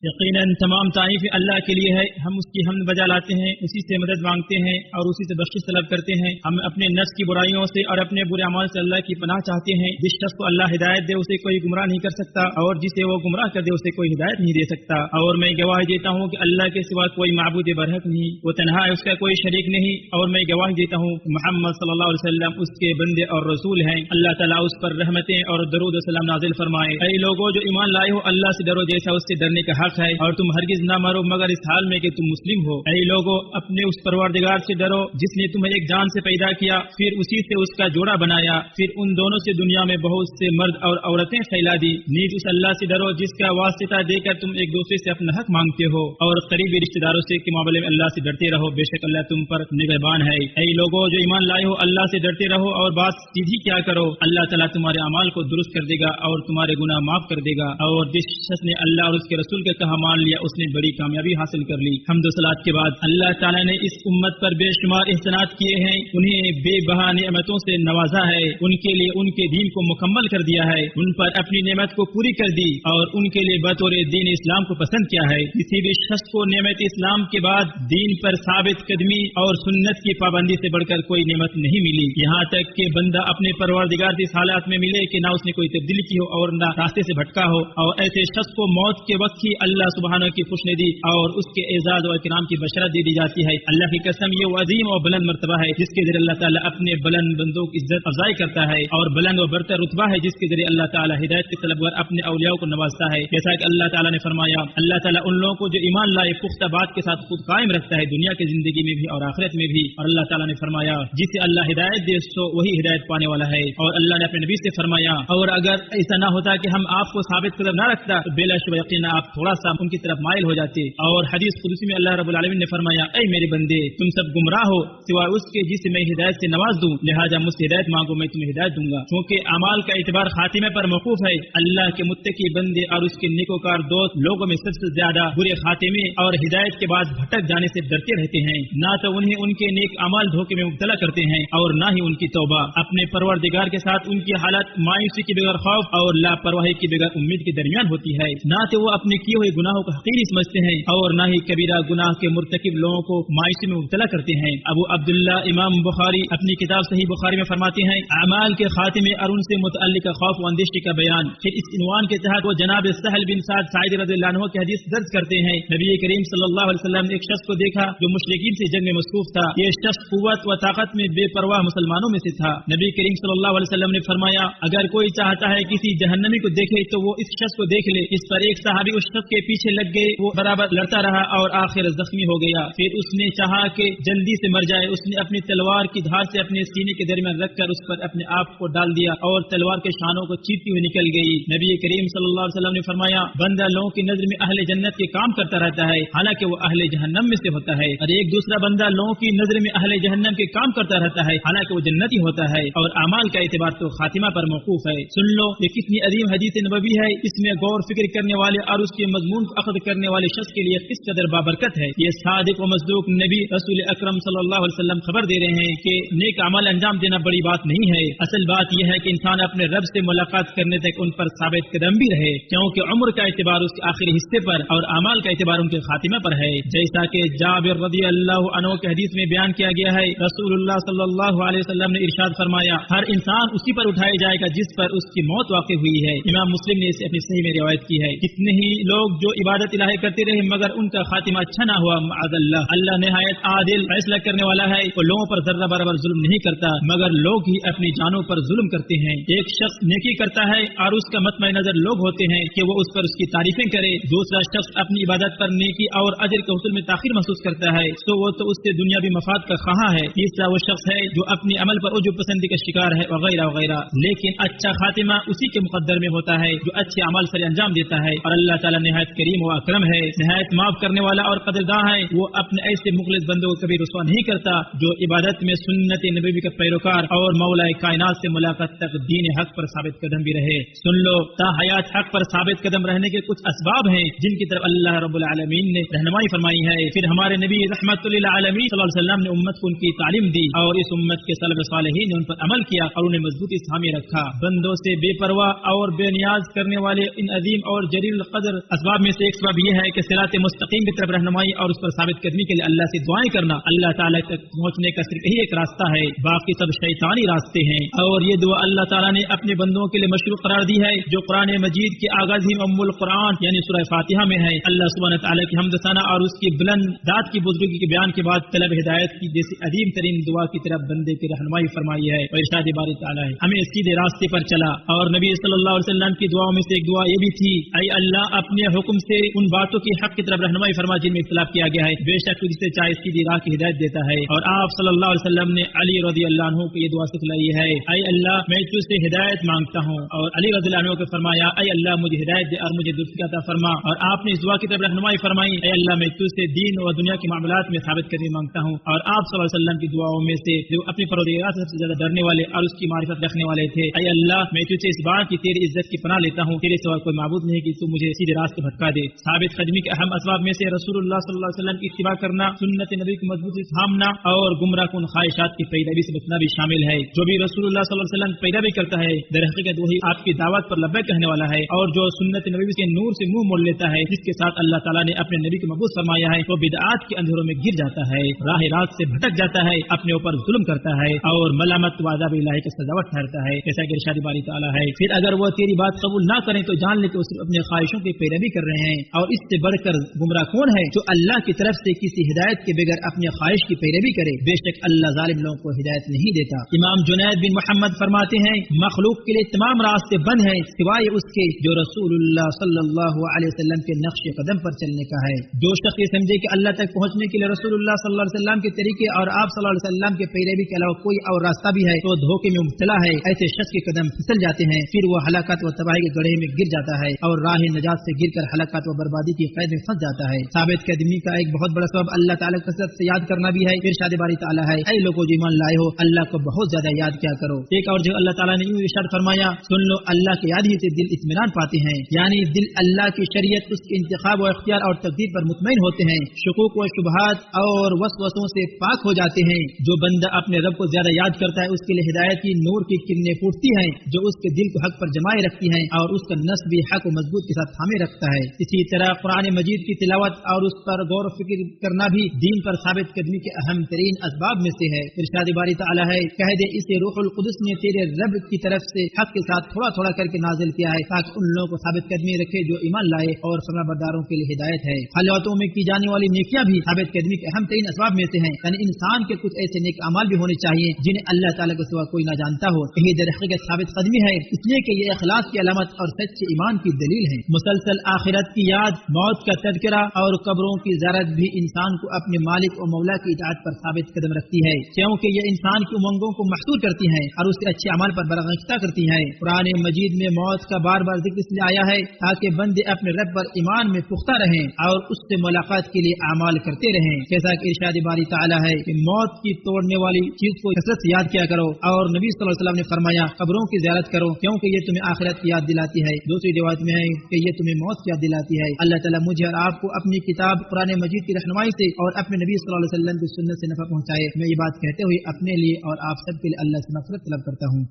یقیناً تمام تعریف اللہ کے لیے ہے، ہم اس کی حمد بجا لاتے ہیں، اسی سے مدد مانگتے ہیں اور اسی سے بخشش طلب کرتے ہیں۔ ہم اپنے نفس کی برائیوں سے اور اپنے برے اعمال سے اللہ کی پناہ چاہتے ہیں۔ جس شخص کو اللہ ہدایت دے اسے کوئی گمراہ نہیں کر سکتا، اور جسے وہ گمراہ کر دے اسے کوئی ہدایت نہیں دے سکتا۔ اور میں گواہی دیتا ہوں کہ اللہ کے سوا کوئی معبود برحق نہیں، وہ تنہا ہے، اس کا کوئی شریک نہیں۔ اور میں گواہی دیتا ہوں محمد صلی اللہ علیہ وسلم اس کے بندے اور رسول ہیں۔ اللہ تعالیٰ اس پر رحمتیں اور درود و سلام نازل فرمائے۔ اے لوگوں جو ایمان لائے ہو، اللہ سے ڈرو جیسا اس سے ڈرنے کا حق ہے، اور تم ہرگز نہ مرو مگر اس حال میں کہ تم مسلم ہو۔ اے لوگوں اپنے اس پروردگار سے ڈرو جس نے تمہیں ایک جان سے پیدا کیا، پھر اسی سے اس کا جوڑا بنایا، پھر ان دونوں سے دنیا میں بہت سے مرد اور عورتیں پھیلا دی۔ نیز اس اللہ سے ڈرو جس کا واسطہ دے کر تم ایک دوسرے سے اپنا حق مانگتے ہو، اور قریبی رشتہ داروں سے کے معاملے میں اللہ سے ڈرتے رہو، بے شک اللہ تم پر نگہبان ہے۔ اے لوگوں جو ایمان لائے ہو، اللہ سے ڈرتے رہو اور بات سیدھی کیا کرو، اللہ تعالیٰ تمہارے اعمال کو درست کر دے گا اور تمہارے گناہ معاف کر دے گا۔ اور جس شخص نے اللہ اور اس کے رسول کا کہا مان لیا، اس نے بڑی کامیابی حاصل کر لی۔ حمد و صلات کے بعد اللہ تعالیٰ نے اس امت پر بے شمار احسانات کیے ہیں، انہیں بے بہا نعمتوں سے نوازا ہے، ان کے لیے ان کے دین کو مکمل کر دیا ہے، ان پر اپنی نعمت کو پوری کر دی، اور ان کے لیے بطور دین اسلام کو پسند کیا ہے۔ کسی بھی شخص کو نعمت اسلام کے بعد دین پر ثابت قدمی اور سنت کی پابندی سے بڑھ کر کوئی نعمت نہیں ملی، یہاں تک کہ بندہ اپنے پروردگار سے اس حالات میں ملے کہ نہ اس نے کوئی تبدیلی کی ہو اور نہ راستے سے بھٹکا ہو۔ اور ایسے شخص کو موت کے وقت ہی اللہ سبحانہ کی خوشنودی اور اس کے اعزاز و اکرام کی بشارت دے دی جاتی ہے۔ اللہ کی قسم یہ وہ عظیم اور بلند مرتبہ ہے جس کے ذریعے اللہ تعالیٰ اپنے بلند بندوں کی عزت افزائی کرتا ہے، اور بلند و برتر رتبہ ہے جس کے ذریعے اللہ تعالیٰ ہدایت کے طلبگار اپنے اولیاء کو نوازتا ہے۔ جیسا کہ اللہ تعالیٰ نے فرمایا، اللہ تعالیٰ ان لوگوں کو جو ایمان لائے پختہ بات کے ساتھ خود قائم رکھتا ہے، دنیا کی زندگی میں بھی اور آخرت میں بھی۔ اور اللہ تعالیٰ نے فرمایا، جسے اللہ ہدایت دے سو وہی ہدایت پانے والا ہے۔ اور اللہ نے اپنے نبی سے فرمایا، اور اگر ایسا نہ ہوتا کہ ہم آپ کو ثابت قدم نہ رکھتا تو بلا شبہ یقینا آپ تھوڑا سا ان کی طرف مائل ہو جاتے۔ اور حدیث قدسی میں اللہ رب العالمین نے فرمایا، اے میرے بندے تم سب گمراہ ہو سوائے اس کے جسے میں ہدایت سے نواز دوں، لہٰذا مجھ سے ہدایت مانگو میں تمہیں ہدایت دوں گا۔ چونکہ اعمال کا اعتبار خاتمے پر موقوف ہے، اللہ کے متقی بندے اور اس کے نیکوکار دوست لوگوں میں سب سے زیادہ برے خاتمے اور ہدایت کے بعد بھٹک جانے سے ڈرتے رہتے ہیں، نہ تو انہیں ان کے نیک اعمال دھوکے میں مبتلا کرتے ہیں اور نہ ہی ان کی توبہ۔ اپنے پروردگار کے ساتھ ان کی حالت مایوسی کے بغیر خوف اور لاپرواہی کے بغیر امید کے درمیان ہوتی ہے، نہ تو وہ اپنے کیے ہوئے گناہوں کو حقیر سمجھتے ہیں اور نہ ہی کبیرہ گناہ کے مرتکب لوگوں کو مایوسی میں مبتلا کرتے ہیں۔ ابو عبداللہ امام بخاری اپنی کتاب صحیح بخاری میں فرماتے ہیں، اعمال کے خاتمے اور ان سے متعلق خوف و اندیشی کا بیان۔ پھر اس عنوان کے تحت وہ جناب سہل بن سعد ساعدی رضی اللہ عنہ کی حدیث درج کرتے ہیں، نبی کریم صلی اللہ علیہ وسلم نے ایک شخص کو دیکھا جو مشرکین سے جنگ میں مصروف تھا، یہ شخص قوت و طاقت میں بے پرواہ مسلمانوں میں سے تھا۔ نبی کریم صلی اللہ علیہ وسلم نے فرمایا، اگر کوئی چاہتا ہے کسی جہنمی کو دیکھے تو وہ اس شخص کو دیکھ لے۔ اس پر ایک صحابی اس شخص کے پیچھے لگ گئے، وہ برابر لڑتا رہا اور آخر زخمی ہو گیا۔ پھر اس نے چاہا کہ جلدی سے مر جائے، اس نے اپنی تلوار کی دھار سے اپنے سینے کے درمیان رکھ کر اس پر اپنے آپ کو ڈال دیا اور تلوار کے شانوں کو چیرتی ہوئی نکل گئی۔ نبی کریم صلی اللہ علیہ وسلم نے فرمایا، بندہ لوگوں کی نظر میں اہل جنت کے کام کرتا رہتا ہے حالانکہ وہ اہل جہنم میں سے ہوتا ہے، اور ایک دوسرا بندہ لوگوں کی نظر میں اہل جہنم کے کام کرتا رہتا ہے حالانکہ وہ جنتی ہوتا ہے۔ اور اعمال کا اعتبار تو خاتمہ پر موقوف ہے۔ سن لو یہ کتنی عظیم حدیث نبوی ہے، اس میں غور فکر کرنے والے اور اس کے مضمون کو اخذ کرنے والے شخص کے لیے کس قدر بابرکت ہے۔ یہ صادق و مصدوق نبی رسول اکرم صلی اللہ علیہ وسلم خبر دے رہے ہیں کہ نیک عمل انجام دینا بڑی بات نہیں ہے، اصل بات یہ ہے کہ انسان اپنے رب سے ملاقات کرنے تک ان پر ثابت قدم بھی رہے، کیونکہ عمر کا اعتبار اس کے آخری حصے پر اور اعمال کا اعتبار ان کے خاتمہ پر ہے۔ جیسا کہ جابر رضی اللہ عنہ کے حدیث میں بیان کیا گیا ہے، رسول اللہ صلی اللہ علیہ وسلم نے ارشاد فرمایا، ہر انسان اسی پر اٹھایا جائے گا جس پر اس کی موت واقع ہوئی ہے۔ امام مسلم نے اسے اپنی صحیح میں روایت کی ہے۔ کتنے ہی لوگ جو عبادت الہی کرتے رہے مگر ان کا خاتمہ اچھا نہ ہوا، معاذ اللہ۔ اللہ نہایت عادل فیصلہ کرنے والا ہے، وہ لوگوں پر ذرہ برابر ظلم نہیں کرتا مگر لوگ ہی اپنی جانوں پر ظلم کرتے ہیں۔ ایک شخص نیکی کرتا ہے اور اس کا مطمع نظر لوگ ہوتے ہیں کہ وہ اس پر اس کی تعریفیں کرے، دوسرا شخص اپنی عبادت پر نیکی اور اجر کے حصول میں تاخیر محسوس کرتا ہے تو وہ تو اس سے دنیاوی مفاد کا خواہاں ہے، تیسرا وہ شخص ہے جو اپنے عمل پر عجب پسندی کا شکار ہے، وغیرہ وغیرہ۔ لیکن اچھا خاتمہ اسی کے مقدر میں ہوتا ہے جو اچھے اعمال سر انجام دیتا ہے، اور اللہ تعالیٰ نہایت کریم و اکرم ہے، نہایت معاف کرنے والا اور قدرداں ہے۔ وہ اپنے ایسے مخلص بندوں کو کبھی رسوا نہیں کرتا جو عبادت میں سنت نبوی کا پیروکار اور مولا کائنات سے ملاقات تک دین حق پر ثابت قدم بھی رہے۔ سن لو، تا حیات حق پر ثابت قدم رہنے کے کچھ اسباب ہیں جن کی طرف اللہ رب العالمین نے رہنمائی فرمائی ہے۔ پھر ہمارے نبی رحمت للعالمین صلی اللہ علیہ وسلم نے امت کو ان کی تعلیم دی اور اس امت کے سلف صالحین نے ان پر عمل کیا اور انہیں مضبوطی سے حامی رکھا۔ بندوں سے بے پرواہ اور بے نیاز کرنے والے ان عظیم اور جلیل القدر اسباب اسباب में से एक सबब यह है कि सिरात मुस्तकीम की तरफ रहनुमाई और उस पर साबित करने के लिए अल्लाह से दुआएं करना। अल्लाह ताला तक पहुंचने का सिर्फ यही एक रास्ता है, बाकी सब शैतानी रास्ते हैं। और ये दुआ अल्लाह ताला ने अपने बंदों के लिए मशरूअ करार दी है, जो कुरान मजीद के आगाज ही उम्मुल कुरान यानी सूरह फातिहा में है। अल्लाह सुब्हानहू व तआला की हम्द सना और उसकी बुलंद जात की बुजुर्गी के बयान के बाद तलब हिदायत की जैसी अजीम तरीन दुआ की तरफ बंदे की रहनुमाई फरमाई है। और इरशाद बारी ताला है हमें सीधे रास्ते पर चला। और नबी सल्लल्लाहु अलैहि वसल्लम की दुआओं में से एक दुआ ये भी थी, ऐ अल्लाह अपने हुक्म से उन बातों की हक की तरफ रहनुमाई फरमा जिनमें इख्तिलाफ किया गया है, बेशक तुझसे चाहे सीधी राह की हिदायत देता है। और आप सल्लल्लाहु अलैहि वसल्लम ने अली रज़ियल्लाहु अन्हु को ये दुआ सिखलाई है, ऐ अल्लाह मैं तुझसे हिदायत मांगता हूँ। और अली रज़ियल्लाहु अन्हु को फरमाया, ऐ अल्लाह मुझे हिदायत दे और मुझे दुरुस्ती अता फरमा। और आपने इस दुआ की तरफ रहनुमाई फरमाई, ऐ अल्लाह मैं तुझसे दीन और दुनिया के मामलात में साबित करने मांगता हूँ। और आप सल्लल्लाहु अलैहि वसल्लम की दुआओं में से जो अपने परवरदिगार से सबसे ज्यादा डरने वाले और उसकी मारिफत रखने वाले थे, ऐ अल्लाह मैं तुझसे इस बात की तेरी इज्जत की पनाह लेता हूँ, तेरे सिवा कोई माबूद नहीं कि तू मुझे सीधे रास्ते भटका दे। साबित कदमी के अहम असबाब में से रसूलुल्लाह सल्लल्लाहु अलैहि वसल्लम की इत्तिबा करना, सुन्नत नबी की मजबूती से थामना और गुमराहकुन ख्वाहिशात की पैरवी से बचना भी शामिल है। जो भी रसूलुल्लाह सल्लल्लाहु अलैहि वसल्लम की पैरवी करता है दरहकीकत वही आपकी दावत पर लब्बैक कहने वाला है। और जो सुन्नत नबी के नूर से मुंह मोड़ लेता है जिसके साथ अल्लाह ताला ने अपने नबी को मबूस फरमाया है, वो बिदआत के अंधेरों में गिर जाता है, राह रात से भटक जाता है, अपने ऊपर जुल्म करता है और मलामत व अज़ाब इलाही की सजावट ठहरता है। जैसा कि इरशाद बारी ताला है, फिर अगर वो तेरी बात कबूल ना करें तो जान ले कि वो सिर्फ अपने ख्वाहिशों की पैरवी कर रहे हैं। और इससे बढ़कर गुमराह कौन है जो अल्लाह की तरफ से किसी हिदायत के बगैर अपने ख्वाहिश की पैरवी करे। बेशक अल्लाह जालिम लोगों को हिदायत नहीं देता। इमाम जुनैद बिन मोहम्मद फरमाते हैं, मखलूक के लिए तमाम रास्ते बंद हैं सिवाय उसके जो रसूलुल्लाह सल्लल्लाहु अलैहि वसल्लम के नक्शे कदम पर चलने का है। जो शख्स ये समझे कि अल्लाह तक पहुंचने के लिए रसूलुल्लाह सल्लल्लाहु अलैहि वसल्लम के तरीके और आप सल्लल्लाहु अलैहि वसल्लम के पैरवी के अलावा कोई और रास्ता भी है तो धोखे में मुब्तला है। ऐसे शख्स के कदम फिसल जाते हैं, फिर वो हलाकत व तबाही के गड्ढे में गिर जाता है और राह नजात से गिरकर हलाकत व बर्बादी की कैद में फंस जाता है। साबित कदमी का एक बहुत बड़ा सबब अल्लाह ताला को कसरत से याद करना भी है। इरशाद बारी ताला है, ऐ लोगों जो ईमान लाए हो अल्लाह को बहुत ज्यादा याद किया करो। एक और जगह अल्लाह ताला ने यूं इरशाद फरमाया, सुन लो अल्लाह की याद ही से दिल इत्मीनान पाते हैं, यानी दिल अल्लाह की शरीयत उसके इंतखाब व इख्तियार और तकदीर पर मुतमईन होते हैं, शुकूक व शुबहात और वसवसों से पाक हो जाते हैं। जो बंदा अपने रब को ज्यादा याद करता है उसके लिए हिदायत की नूर की किरणें फूटती हैं जो उसके दिल को हक पर जमाए रखती हैं और उसका नस्ब भी हक व मजबूत के साथ थामे रखता है। इसी तरह कुरान मजीद की तिलावत और उस पर गौर फिक्र करना भी दीन पर साबित कदमी के अहम तरीन असबाब में से है। इरशाद बारी ताला है, कह दे इसे रूहुल कुदस ने तेरे रब की तरफ से हक के साथ थोड़ा थोड़ा करके नाजिल किया है ताकि उन लोगों को साबित कदमी रखे जो ईमान लाए और फरमाबरदारों के लिए हिदायत है। खलवतों में की जाने वाली नेकियां भी साबित कदमी के अहम तरीन असबाब में से हैं, यानी इंसान के कुछ ऐसे नेक अमाल भी होने चाहिए जिन्हें अल्लाह ताला के सिवा कोई न जानता हो। यही दरहकीकत साबित कदमी है, इसलिए कि ये इखलास की अलामत और सच्चे ईमान की दलील है। मुसलसल आखिरत की याद, मौत का तज़किरा और कब्रों की ज़ियारत भी इंसान को अपने मालिक और मौला की इताअत पर साबित कदम रखती है, क्योंकि ये इंसान की उमंगों को महसूर करती हैं और उसके अच्छे अमल पर बरगश्ता करती हैं। कुरान मजीद में मौत का बार बार जिक्र इसलिए आया है ताकि बंदे अपने रब पर ईमान में पुख्ता रहें और उससे मुलाकात के लिए अमाल करते रहें। जैसा कि इरशाद बारी ताला है कि मौत की तोड़ने वाली चीज को कसरत से याद किया करो। और नबी सल्लल्लाहु अलैहि वसल्लम ने फरमाया, कब्रों की ज़ियारत करो क्योंकि ये तुम्हें आखिरत की याद दिलाती है। दूसरी रिवायत में है कि ये तुम्हें मौत की याद दिलाती है। अल्लाह ताला मुझे और आपको अपनी किताब कुरान मजीद की रहनुमाई से और अपने नबी सल्लल्लाहु अलैहि वसल्लम की सुन्नत से नफा पहुंचाए। मैं ये बात कहते हुए अपने लिए और आप सब के लिए अल्लाह से मग़फ़िरत तलब करता हूँ।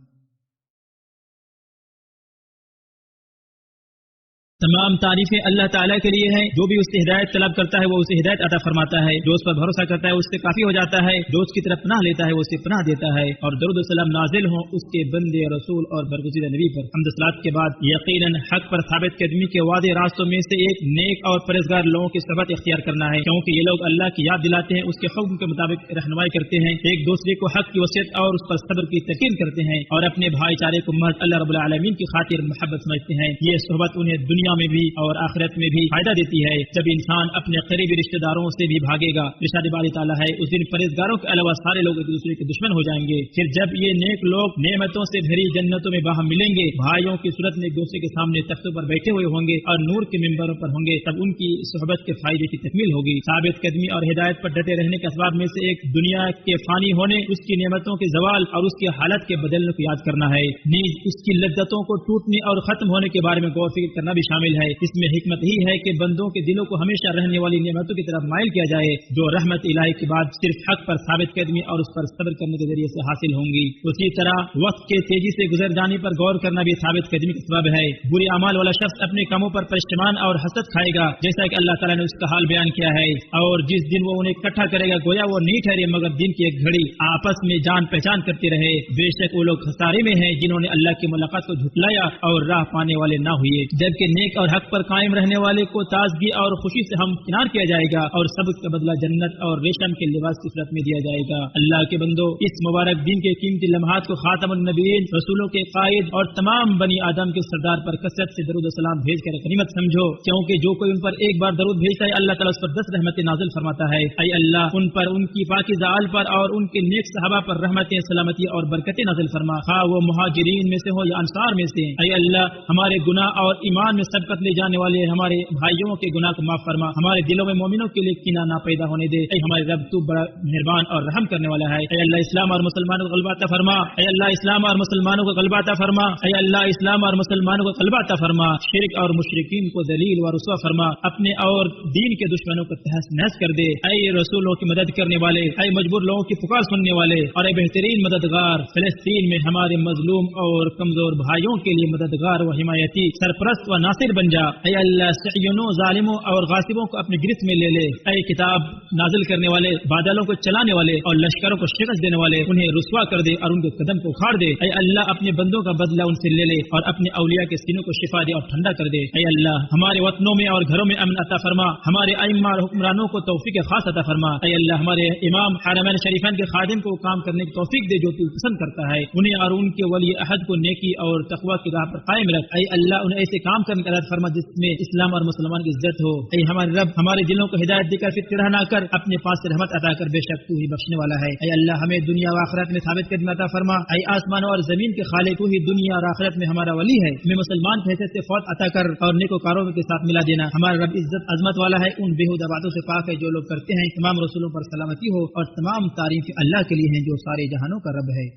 तमाम तारीफें अल्लाह ताला के लिए हैं, जो भी उससे हिदायत तलब करता है वो उसे हिदायत अता फरमाता है, जो उस पर भरोसा करता है उससे काफी हो जाता है, जो उसकी तरफ पनाह लेता है वो उसे पनाह देता है। और दरूद सलाम नाजिल हो उसके बंदे रसूल और बरगुज़ीदा नबी पर। हम्द सलात के बाद यकीनन हक पर साबित कदमी के वादे रास्तों में से एक नेक और परहेज़गार लोगों की सोहबत इख्तियार करना है, क्योंकि ये लोग अल्लाह की याद दिलाते हैं, उसके हुक्म के मुताबिक रहनुमाई करते हैं, एक दूसरे को हक की वसीयत और उस पर सब्र की तकीन करते हैं और अपने भाईचारे को महज अल्लाह रब्बुल आलमीन की खातिर मोहब्बत समझते हैं। ये सोहबत उन्हें दुनिया में भी और आखिरत में भी फायदा देती है। जब इंसान अपने करीबी रिश्तेदारों से भी भागेगा, इरशाद बारी ताला है, उस दिन परहेज़गारों के अलावा सारे लोग एक दूसरे के दुश्मन हो जाएंगे। फिर जब ये नेक लोग नेमतों से भरी जन्नतों में बाहम मिलेंगे, भाइयों की सूरत में एक दूसरे के सामने तख्तों पर बैठे हुए होंगे और नूर के मिंबरों पर होंगे, तब उनकी सोहबत के फायदे की तकमील होगी। साबित कदमी और हिदायत पर डटे रहने के असबाब में से एक दुनिया के फानी होने, उसकी नेमतों के जवाल और उसकी हालत के बदलने को याद करना है। नीज उसकी लज्जतों को टूटने और खत्म होने के बारे में गौर फिक्र करना भी शामिल शामिल है। इसमें हिकमत ही है कि बंदों के दिलों को हमेशा रहने वाली नेमतों की तरफ माइल किया जाए, जो रहमत इलाही के बाद सिर्फ हक पर साबित कदमी और उस पर सब्र करने के जरिए से हासिल होंगी। उसी तरह वक्त के तेजी से गुजर जाने पर गौर करना भी साबित कदमी का सबब है। बुरे अमाल वाला शख्स अपने कामों पर परेशान और हसरत खाएगा, जैसा कि अल्लाह ताला ने उसका हाल बयान किया है। और जिस दिन वो उन्हें इकट्ठा करेगा गोया वो नहीं ठहरे मगर दिन की एक घड़ी आपस में जान पहचान करते रहे। बेशक वो लोग खसारे में हैं जिन्होंने अल्लाह की मुलाकात को झुटलाया और राह पाने वाले ना हुए। जबकि नेक और हक पर कायम रहने वाले को ताजगी और खुशी से हम किनार किया जाएगा और सब का बदला जन्नत और रेशम के लिबास की सूरत में दिया जाएगा। अल्लाह के बंदो, इस मुबारक दिन के कीमती लम्हात को खातमुन नबीयीन, रसूलों के कायद और तमाम बनी आदम के सरदार पर कसरत से दरूद सलाम भेज कर गनीमत समझो, क्योंकि जो कोई उन पर एक बार दरूद भेजता है अल्लाह ताला उस पर 10 रहमतें नाज़िल फरमाता है। ऐ अल्लाह उन पर, उनकी पाकीज़ा आल पर और उनके नेक सहाबा पर रहमतें, सलामती और बरकतें नाज़िल फरमा, खा वो मुहाजिरीन में से हो या अंसार में से। ऐ अल्लाह हमारे गुनाह और ईमान में सबकत ले जाने वाले हमारे भाइयों के गुनाह को माफ फरमा, हमारे दिलों में मोमिनों के लिए कीना ना पैदा होने दे। ऐ हमारे रब तू बड़ा मेहरबान और रहम करने वाला है। ऐ अल्लाह इस्लाम और मुसलमानों को गलबा अता फरमा, ऐ अल्लाह इस्लाम और मुसलमानों को गलबा अता फरमा, ऐ अल्लाह इस्लाम और मुसलमानों को गलबा अता फरमा, शिरक और मुशरिकीन को दलील व रुसवा फरमा, अपने और दीन के दुश्मनों को तहस नहस कर दे। ऐ रसूलों की मदद करने वाले, ऐ मजबूर लोगों की पुकार सुनने वाले और ऐ बेहतरीन मददगार, फिलिस्तीन में हमारे मजलूम और कमजोर भाइयों के लिए मददगार व हिमायती, सरपरस्त व नासिर बन जा। ऐ अल्लाह सय्यनों, जालिमों और गासिबों को अपनी गिरफ्त में ले ले। ऐ किताब नाजिल करने वाले, बादलों को चलाने वाले और लश्करों को शिकस्त देने वाले, उन्हें रुसवा कर दे और उनके कदम को उखाड़ दे। ऐ अल्लाह अपने बंदों का बदला उनसे ले ले और अपने औलिया के सीनों को शिफा दे और ठंडा कर दे। ऐ अल्लाह हमारे वतनों में और घरों में अमन अता फरमा, हमारे अइम्मा और हुक्मरानों को तौफीक खास अता फरमा। ऐ अल्लाह हमारे इमाम हरमैन शरीफैन के खादिम को काम करने की तौफीक दे जो तू पसंद करता है, उन्हें और उनके वली अहद को नेकी और तकवा की राह पर कायम रख। ऐ अल्लाह उन्हें ऐसे काम करने का अता फरमा जिसमें इस्लाम और मुसलमान की इज्जत हो। ऐ हमारे रब हमारे दिलों को हिदायत देकर फिर तिरह ना कर, अपने पास से रहमत अता कर, बेशक तू ही बख्शने वाला है। ऐ अल्लाह हमें दुनिया व आखिरत में साबित कदमी अता फरमा। ऐ आसमानों और जमीन के खालिक तू ही दुनिया और आखिरत में हमारा वली है, हमें मुसलमान की हैसियत से फौत अता कर और नेकोकारों के साथ मिला देना। हमारा रब इज्जत अजमत वाला है, उन बेहुदा बातों से पाक है जो लोग करते हैं। तमाम रसूलों पर सलामती हो और तमाम तारीफ अल्लाह के लिए हैं जो सारे जहानों का रब है।